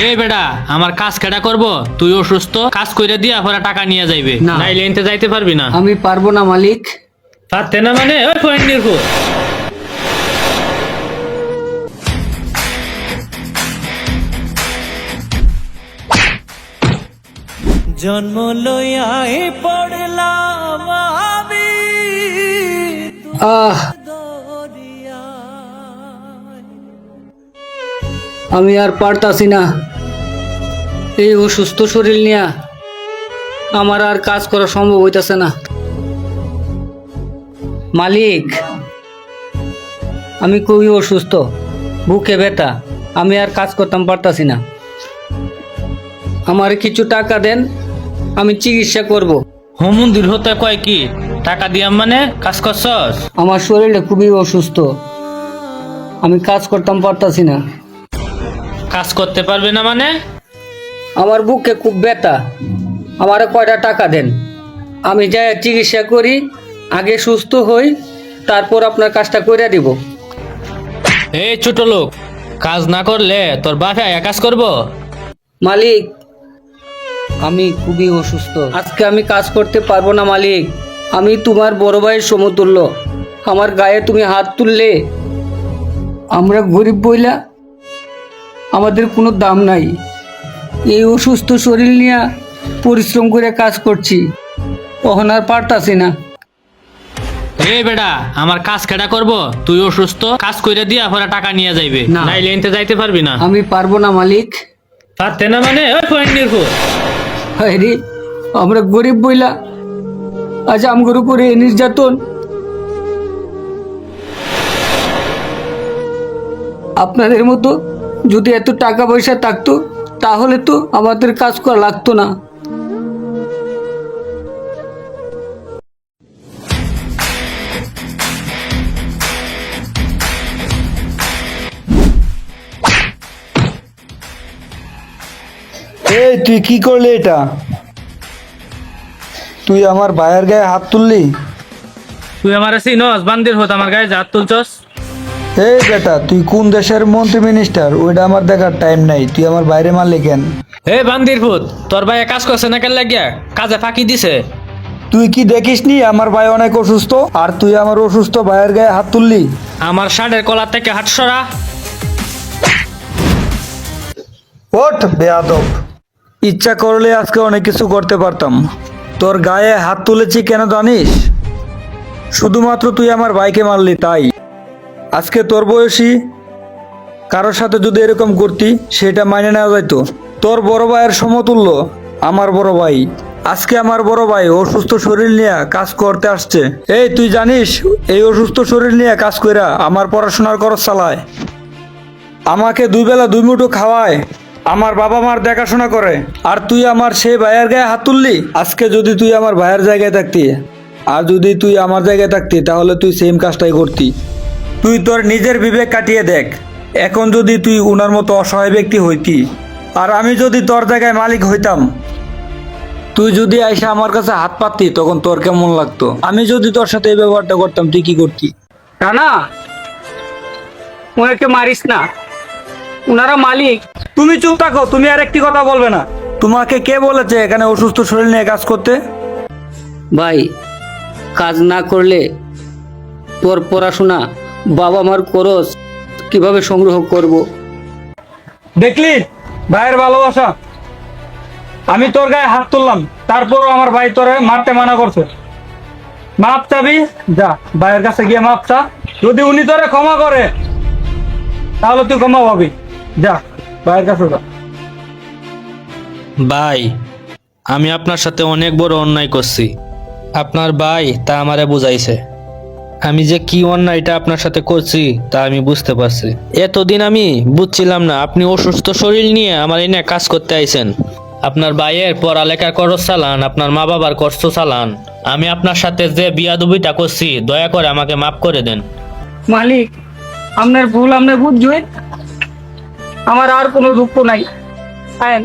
এই বেটা আমার কাজ কেডা করব? তুই অসুস্থ, কাজ কইরা দিয়া পরে টাকা নিয়ে যাইবে, না। নাইলে এনতে যাইতে পারবি না। আমি পারবো না মালিক। পারতে না মানে ওই পয়েন্ট নিরকু। জন্ম লইয়াই পড়লাম আমি আহ আমি আর পারতাছি না, এই অসুস্থ শরীর নিয়ে আমার আর কাজ করা সম্ভব হইতাছে না। মালিক, আমি খুবই অসুস্থ, বুকে ব্যথা, আমি আর কাজ করতাম পারতাছি না। আমার কিছু টাকা দেন, আমি চিকিৎসা করব। হুমুন্দির হতে কয় কি টাকা দিয়াম মানে কাজ করছস? আমার শরীরটা খুবই অসুস্থ, আমি কাজ করতাম পারতাছি না। কাজ করতে পারবে না মানে? আমার বুকে খুব ব্যথা, আমার কয়টা টাকা দেন, আমি যাই চিকিৎসা করি, আগে সুস্থ হই, তারপর আপনার কাজটা করে দিব। এই ছোট লোক, কাজ না করলে তোর বাপে আয়া কাজ করব? মালিক, আমি খুবই অসুস্থ, আজকে আমি কাজ করতে পারবো না মালিক। আমি তোমার বড় ভাইয়ের সমতুল্য, আমার গায়ে তুমি হাত তুললে, আমরা গরিব বইলা আমাদের কোনো দাম নাই। এই অসুস্থ শরীর নিয়ে পরিশ্রম করে কাজ করছি, তখন আর পারতাছি না। এই বেটা আমার কাজ কেডা করব? তুই অসুস্থ, কাজ কইরা দিয়া পরে টাকা নিয়ে যাইবে, না। নাইলে এনতে যাইতে পারবি না। আমি পারবো না মালিক। পারতে না মানে ওই পয়েন্ট নিরকু। আরে আমরা গরিব বইলা আজ আমগর উপরে এই নির্যাতন। আপনাদের মতো যদি এত টাকা পয়সা থাকতো তাহলে তো আমাদের কাজ করা লাগতো না। এই তুই কি করলি এটা? তুই আমার ভাইয়ের গায়ে হাত তুললি? তুই আমার চিনস? বান্দির হত আমার গায়ে হাত তুলছস? এই বেটা, তুই কোন দেশের মন্ত্রী মিনিস্টার ওইটা আমার দেখার টাইম নাই, তুই আমার বাইরে মারলি কেন? হে বান্দির ভূত, তোর ভাই কাজ করছে না কেন লাগিয়া? কাজে ফাঁকি দিছে। তুই কি দেখিসনি আমার ভাই অনেক অসুস্থ, আর তুই আমার অসুস্থ ভাইয়ের গায়ে হাত তুললি? আমার শার্টের কলার থেকে হাত সরা। ওঠ বেয়াদব! ইচ্ছা করলে আজকে অনেক কিছু করতে পারতাম, তোর গায়ে হাত তুলেছি কেন জানিস? শুধুমাত্র তুই আমার ভাইকে মারলি তাই। আজকে তোর বয়সী কারোর সাথে যদি এরকম করতি সেটা মাইনে নেওয়া যাইতো। তোর বড় ভাইয়ের সমতুল্য আমার বড় ভাই, আজকে আমার বড় ভাই অসুস্থ শরীর নিয়ে কাজ করতে আসছে। এই তুই জানিস এই অসুস্থ শরীর নিয়ে কাজ কইরা আমার পড়াশোনার খরচ চালায়, আমাকে দুই বেলা দুই মুঠো খাওয়ায়, আমার বাবা মার দেখাশোনা করে, আর তুই আমার সেই ভাইয়ের গায়ে হাত তুললি? আজকে যদি তুই আমার ভাইয়ের জায়গায় থাকতি, আর যদি তুই আমার জায়গায় থাকতি, তাহলে তুই সেম কাজটাই করতি। তুই তোর নিজের বিবেক কাটিয়ে দেখ, এখন যদি তুই উনার মতো অসহায় ব্যক্তি হইতি, আর আমি যদি তোর জায়গায় মালিক হইতাম, তুই যদি আইসা আমার কাছে হাত পাততি, তখন তোর কেমন লাগতো? আমি যদি তোর সাথে এই ব্যবহারটা করতাম, তুই কি করতি? রানা, ওনাকে মারিস না, ওনারা মালিক। তুমি চুপ থাকো, তুমি আর একটি কথা বলবে না। তোমাকে কে বলেছে এখানে অসুস্থ শরীর নিয়ে কাজ করতে? ভাই, কাজ না করলে তোর পড়াশোনা, বাবা মার খরচ কিভাবে সংগ্রহ করব? দেখলি ভাইয়ের ভালোবাসা? আমি তোর গায়ে হাত তুললাম, তারপরও আমার ভাই তোরে মারতে মানা করছে। মাপ চাবি, যা ভাইয়ের কাছে গিয়ে মাপ চা। যদি উনি তোরে ক্ষমা করে তাহলে তুই ক্ষমা পাবি। যা ভাইয়ের কাছে যা। ভাই, আমি আপনার সাথে অনেক বড় অন্যায় করছি, আপনার ভাই তা আমারে বুঝাইছে। আমি যে কি অন্যায়টা আপনার সাথে করছি তা আমি বুঝতে পারছি। এতদিন আমি বুঝছিলাম না আপনি অসুস্থ শরীর নিয়ে আমার এনে কাজ করতে আইছেন। আপনার ভাইয়ের পড়ালেখার খরচ চালান, আপনার মা বাবার কষ্ট চালান। আমি আপনার সাথে যে বিয়াদবিটা করছি, দয়া করে আমাকে মাফ করে দেন। মালিক, আপনার ভুল আপনি বুঝবেন, আমার আর কোনো দুঃখ নাই। আইন।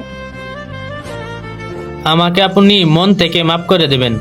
আমাকে আপনি মন থেকে মাফ করে দেবেন।